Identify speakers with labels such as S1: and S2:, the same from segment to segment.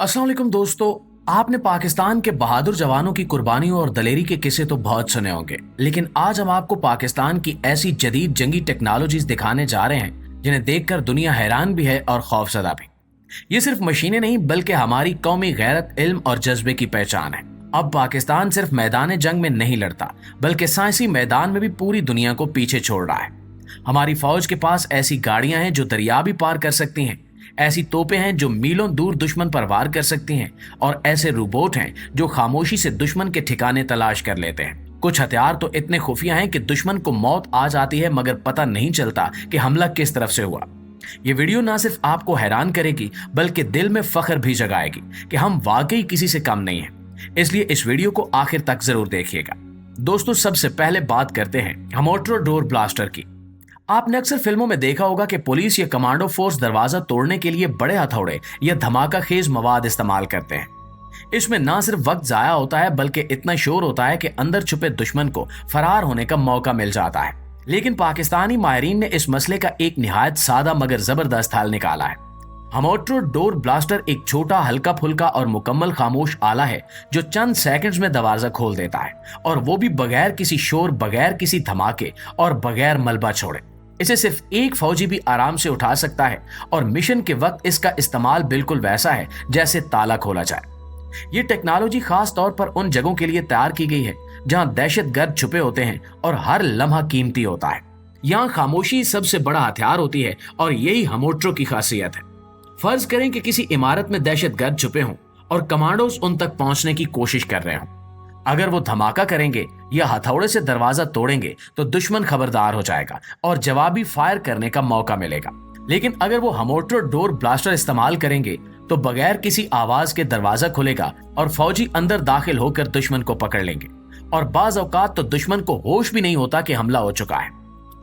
S1: अस्सलाम वालेकुम दोस्तों। आपने पाकिस्तान के बहादुर जवानों की कुर्बानियों और दलेरी के किस्से तो बहुत सुने होंगे, लेकिन आज हम आपको पाकिस्तान की ऐसी जदीद जंगी टेक्नोलॉजीज दिखाने जा रहे हैं जिन्हें देखकर दुनिया हैरान भी है और खौफजदा भी। ये सिर्फ मशीनें नहीं बल्कि हमारी कौमी गैरत, इल्म और जज्बे की पहचान है। अब पाकिस्तान सिर्फ मैदान जंग में नहीं लड़ता बल्कि साइंसी मैदान में भी पूरी दुनिया को पीछे छोड़ रहा है। हमारी फौज के पास ऐसी गाड़ियां हैं जो दरिया भी पार कर सकती हैं, ऐसी तोपें हैं जो मीलों दूर दुश्मन पर वार कर सकती हैं, और ऐसे रोबोट हैं जो खामोशी से दुश्मन के ठिकाने तलाश कर लेते हैं। कुछ हथियार तो इतने खुफिया हैं कि दुश्मन को मौत आ जाती है मगर पता नहीं चलता कि हमला किस तरफ से हुआ। ये वीडियो ना सिर्फ आपको हैरान करेगी बल्कि दिल में फख्र भी जगाएगी कि हम वाकई किसी से कम नहीं हैं। इसलिए इस वीडियो को आखिर तक जरूर देखिएगा। दोस्तों, सबसे पहले बात करते हैं हमोट्रो डोर ब्लास्टर की। आपने अक्सर फिल्मों में देखा होगा कि पुलिस या कमांडो फोर्स दरवाजा तोड़ने के लिए बड़े हथौड़े या धमाका खेज मवाद इस्तेमाल करते हैं। इसमें ना सिर्फ वक्त जाया होता है बल्कि इतना शोर होता है कि अंदर छुपे दुश्मन को फरार होने का मौका मिल जाता है। लेकिन पाकिस्तानी माहिरीन ने इस मसले का एक निहायत सादा मगर जबरदस्त हल निकाला है। हमोट्रो डोर ब्लास्टर एक छोटा, हल्का फुल्का और मुकम्मल खामोश आला है जो चंद सेकंड्स में दरवाजा खोल देता है, और वो भी बगैर किसी शोर, बगैर किसी धमाके और बगैर मलबा छोड़े। इसे सिर्फ एक फौजी भी आराम से उठा सकता है और मिशन के वक्त इसका इस्तेमाल बिल्कुल वैसा है जैसे ताला खोला जाए। ये टेक्नोलॉजी खास तौर पर उन जगहों के लिए तैयार की गई है जहां दहशतगर्द छुपे होते हैं और हर लम्हा कीमती होता है। यहाँ खामोशी सबसे बड़ा हथियार होती है और यही हमोट्रो की खासियत है। फर्ज करें कि किसी इमारत में दहशतगर्द छुपे हों और कमांडोज उन तक पहुंचने की कोशिश कर रहे हों। अगर वो धमाका करेंगे या हथौड़े से दरवाजा तोड़ेंगे तो दुश्मन खबरदार हो जाएगा और जवाबी फायर करने का मौका मिलेगा। लेकिन अगर वो हमोट्रो डोर ब्लास्टर इस्तेमाल करेंगे तो बगैर किसी आवाज के दरवाजा खुलेगा और फौजी अंदर दाखिल होकर दुश्मन को पकड़ लेंगे, और बाज औकात तो दुश्मन को होश भी नहीं होता कि हमला हो चुका है।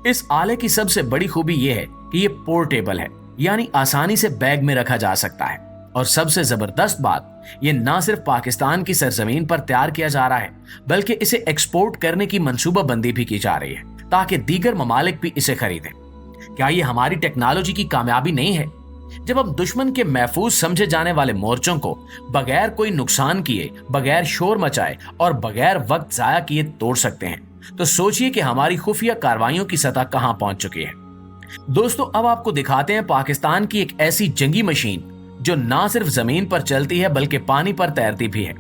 S1: इस आले की सबसे बड़ी खूबी यह है कि ये पोर्टेबल है, यानी आसानी से बैग में रखा जा सकता है। और सबसे जबरदस्त बात, ये ना सिर्फ पाकिस्तान की सरजमीन पर तैयार किया जा रहा है बल्कि इसे एक्सपोर्ट करने की मंसूबाबंदी भी की जा रही है ताकि दीगर ममालिक भी इसे खरीदें। क्या ये हमारी टेक्नोलॉजी की कामयाबी नहीं है? जब हम दुश्मन के महफूज समझे जाने वाले मोर्चों को बगैर कोई नुकसान किए, बगैर शोर मचाए और बगैर वक्त जाया किए तोड़ सकते हैं, तो सोचिए कि हमारी खुफिया कार्रवाइयों की सतह कहां पहुंच चुकी है। दोस्तों, अब आपको दिखाते हैं पाकिस्तान की एक ऐसी जंगी मशीन जो ना सिर्फ जमीन पर चलती है बल्कि पानी पर तैरती भी है।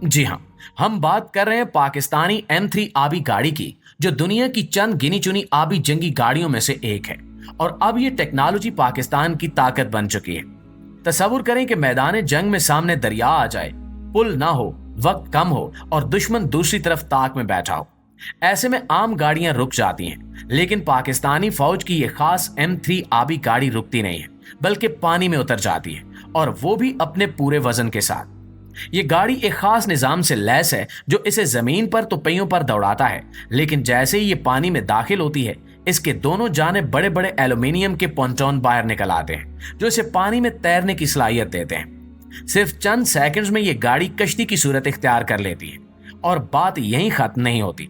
S1: जी हाँ, हम बात कर रहे हैं पाकिस्तानी M3 आबी गाड़ी की, जो दुनिया की चंद गिनी चुनी आबी जंगी गाड़ियों में से एक है। और अब ये टेक्नोलॉजी पाकिस्तान की ताकत बन चुकी है। तसव्वुर करें कि मैदान जंग में सामने दरिया आ जाए, पुल ना हो, वक्त कम हो और दुश्मन दूसरी तरफ ताक में बैठा हो। ऐसे में आम गाड़ियां रुक जाती हैं, लेकिन पाकिस्तानी फौज की यह खास M3 आबी गाड़ी रुकती नहीं है बल्कि पानी में उतर जाती है, और वो भी अपने पूरे वजन के साथ। ये गाड़ी एक खास निजाम से लैस है जो इसे जमीन पर तो पहियों पर दौड़ाता है, लेकिन जैसे ही ये पानी में दाखिल होती है, इसके दोनों जानिब बड़े बड़े एल्यूमिनियम के पोंटोन बाहर निकल आते हैं जो इसे पानी में तैरने की सलाहियत देते हैं। सिर्फ चंद सेकंड्स में ये गाड़ी कश्ती की सूरत इख्तियार कर लेती है, और बात यहीं खत्म नहीं होती।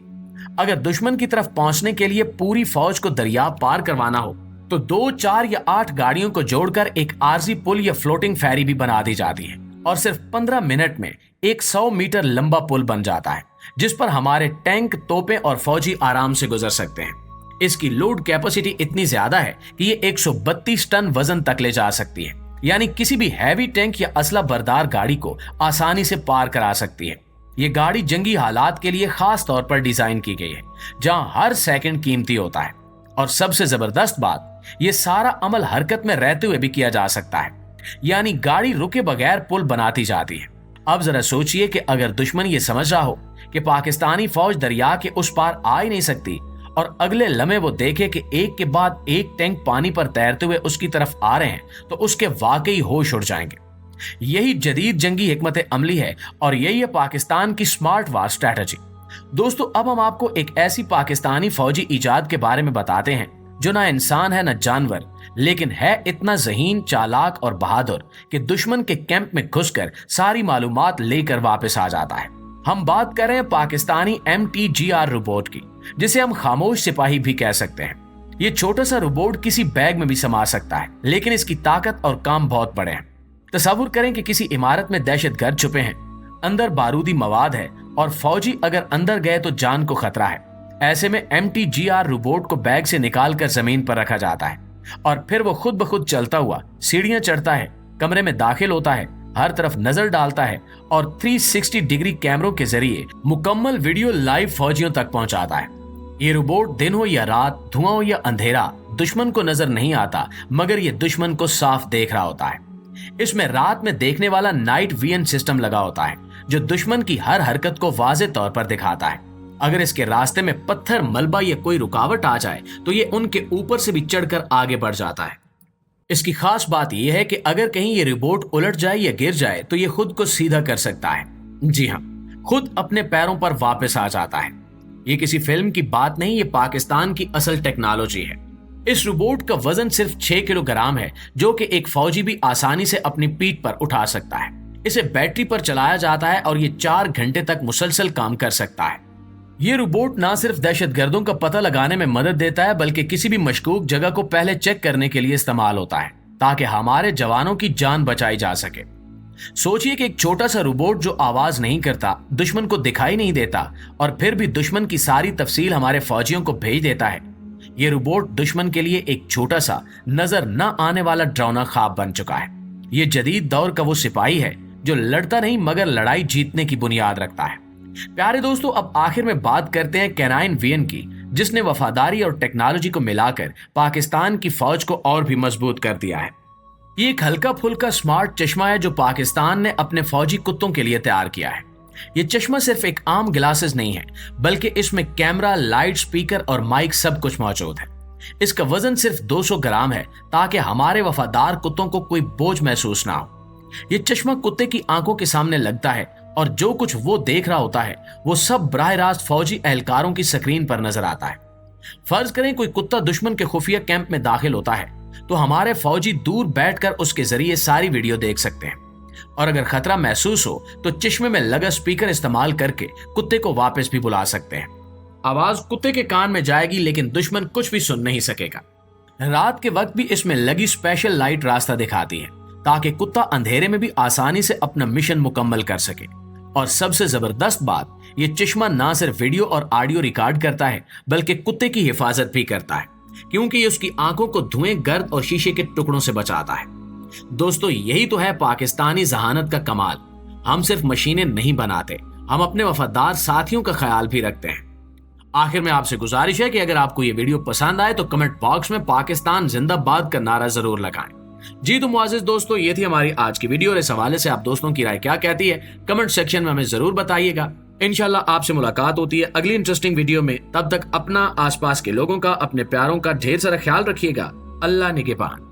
S1: अगर दुश्मन की तरफ पहुंचने के लिए पूरी फौज को दरिया पार करवाना हो तो 2, 4 या 8 गाड़ियों को जोड़कर एक आरजी पुल या फ्लोटिंग फेरी भी बना दी जाती है, और सिर्फ 15 मिनट में एक 100 मीटर लंबा पुल बन जाता है जिस पर हमारे टैंक, तोपें और फौजी आराम से गुजर सकते हैं। इसकी लोड कैपेसिटी इतनी ज्यादा है कि ये 132 टन वजन तक ले जा सकती है, यानी किसी भी हैवी टैंक या असला बरदार गाड़ी को आसानी से पार करा सकती है। ये गाड़ी जंगी हालात के लिए खास तौर पर डिजाइन की गई है जहां हर सेकंड कीमती होता है, और सबसे जबरदस्त बात, ये सारा अमल हरकत में रहते हुए भी किया जा सकता है, यानी गाड़ी रुके बगैर पुल बनाती जाती है। अब जरा सोचिए कि अगर दुश्मन ये समझ रहा हो कि पाकिस्तानी फौज दरिया के उस पार आ ही नहीं सकती, और अगले लम्हे वो देखे कि एक के बाद एक टैंक पानी पर तैरते हुए उसकी तरफ आ रहे हैं, तो उसके वाकई होश उड़ जाएंगे। यही जदीद जंगी हिकमत अमली है, और यही है पाकिस्तान की स्मार्ट वार स्ट्रैटेजी। दोस्तों, अब हम आपको एक ऐसी पाकिस्तानी फौजी इजाद के बारे में बताते हैं जो ना इंसान है ना जानवर, लेकिन है इतना ज़हीन, चालाक और बहादुर कि दुश्मन के कैंप में घुसकर सारी मालूमात लेकर वापस आ जाता है। हम बात कर रहे हैं पाकिस्तानी MTGR रोबोट की, जिसे हम खामोश सिपाही भी कह सकते हैं। ये छोटा सा रोबोट किसी बैग में भी समा सकता है, लेकिन इसकी ताकत और काम बहुत बड़े हैं। तसव्वुर करें कि किसी इमारत में दहशतगर्द छुपे हैं, अंदर बारूदी मवाद है और फौजी अगर अंदर गए तो जान को खतरा है। ऐसे में MTGR रोबोट को बैग से निकाल कर जमीन पर रखा जाता है और फिर वो खुद ब खुद चलता हुआ सीढ़ियां चढ़ता है, कमरे में दाखिल होता है, हर तरफ नजर डालता है और 360 डिग्री कैमरों के जरिए मुकम्मल वीडियो लाइव फौजियों तक पहुंचाता है। ये रोबोट दिन हो या रात, धुआं हो या अंधेरा, दुश्मन को नजर नहीं आता, मगर ये दुश्मन को साफ देख रहा होता है। इसमें रात में देखने वाला नाइट विजन सिस्टम लगा होता है जो दुश्मन की हर हरकत को वाज़े तौर पर दिखाता है। अगर इसके रास्ते में पत्थर, मलबा या कोई रुकावट आ जाए तो ये उनके ऊपर से भी चढ़कर आगे बढ़ जाता है। इसकी खास बात यह है कि अगर कहीं ये रोबोट उलट जाए या गिर जाए तो ये खुद को सीधा कर सकता है। जी हाँ, खुद अपने पैरों पर वापस आ जाता है। ये किसी फिल्म की बात नहीं, ये पाकिस्तान की असल टेक्नोलॉजी है। इस रोबोट का वजन सिर्फ 6 किलोग्राम है, जो कि एक फौजी भी आसानी से अपनी पीठ पर उठा सकता है। इसे बैटरी पर चलाया जाता है और ये 4 घंटे तक मुसलसल काम कर सकता है। ये रोबोट ना सिर्फ दहशतगर्दों का पता लगाने में मदद देता है, बल्कि किसी भी मशकूक जगह को पहले चेक करने के लिए इस्तेमाल होता है, ताकि हमारे जवानों की जान बचाई जा सके। सोचिए कि एक छोटा सा रोबोट जो आवाज नहीं करता, दुश्मन को दिखाई नहीं देता और फिर भी दुश्मन की सारी तफसील हमारे फौजियों को भेज देता है। ये रोबोट दुश्मन के लिए एक छोटा सा, नजर न आने वाला डरावना ख्वाब बन चुका है। ये जदीद दौर का वो सिपाही है जो लड़ता नहीं मगर लड़ाई जीतने की बुनियाद रखता है। प्यारे दोस्तों, अब आखिर में बात करते हैं कैनाइन विजन की, जिसने वफादारी और टेक्नोलॉजी को मिलाकर पाकिस्तान की फौज को और भी मजबूत कर दिया है। ये एक हल्का फुल्का स्मार्ट चश्मा है जो पाकिस्तान ने अपने फौजी कुत्तों के लिए तैयार किया है। ये चश्मा सिर्फ एक आम ग्लासेस नहीं है, बल्कि इसमें कैमरा, लाइट, स्पीकर और माइक सब कुछ मौजूद है। इसका वजन सिर्फ 200 ग्राम है, ताकि हमारे वफादार कुत्तों को कोई बोझ महसूस ना हो। ये चश्मा कुत्ते की आंखों के सामने लगता है और जो कुछ वो देख रहा होता है वो सब बराह रास्त फौजी एहलकारों की स्क्रीन पर नजर आता है। फर्ज करें कोई कुत्ता दुश्मन के खुफिया कैंप में दाखिल होता है तो हमारे फौजी दूर बैठकर उसके जरिए सारी वीडियो देख सकते हैं और अगर खतरा महसूस हो तो चश्मे में लगा स्पीकर इस्तेमाल करके कुत्ते को वापस भी बुला सकते हैं। आवाज कुत्ते के कान में जाएगी लेकिन दुश्मन कुछ भी सुन नहीं सकेगा। रात के वक्त भी इसमें लगी स्पेशल लाइट रास्ता दिखाती है ताकि कुत्ता अंधेरे में भी आसानी से अपना मिशन मुकम्मल कर सके। और सबसे जबरदस्त बात, ये चश्मा ना सिर्फ वीडियो और ऑडियो रिकॉर्ड करता है बल्कि कुत्ते की हिफाजत भी करता है, क्योंकि ये उसकी आंखों को धुएं, गर्द और शीशे के टुकड़ों से बचाता है। दोस्तों, यही तो है पाकिस्तानी जहानत का कमाल। हम सिर्फ मशीनें नहीं बनाते, हम अपने वफादार साथियों का ख्याल भी रखते हैं। आखिर में आपसे गुजारिश है कि अगर आपको ये वीडियो पसंद आए तो कमेंट बॉक्स में पाकिस्तान जिंदाबाद का नारा जरूर लगाएं। जी तो मुआजिज दोस्तों, ये थी हमारी आज की वीडियो और इस हवाले से आप दोस्तों की राय क्या कहती है कमेंट सेक्शन में हमें जरूर बताइएगा। इंशाल्लाह आपसे मुलाकात होती है अगली इंटरेस्टिंग वीडियो में। तब तक अपना, आसपास के लोगों का, अपने प्यारों का ढेर सारा ख्याल रखिएगा। अल्लाह निगहबान।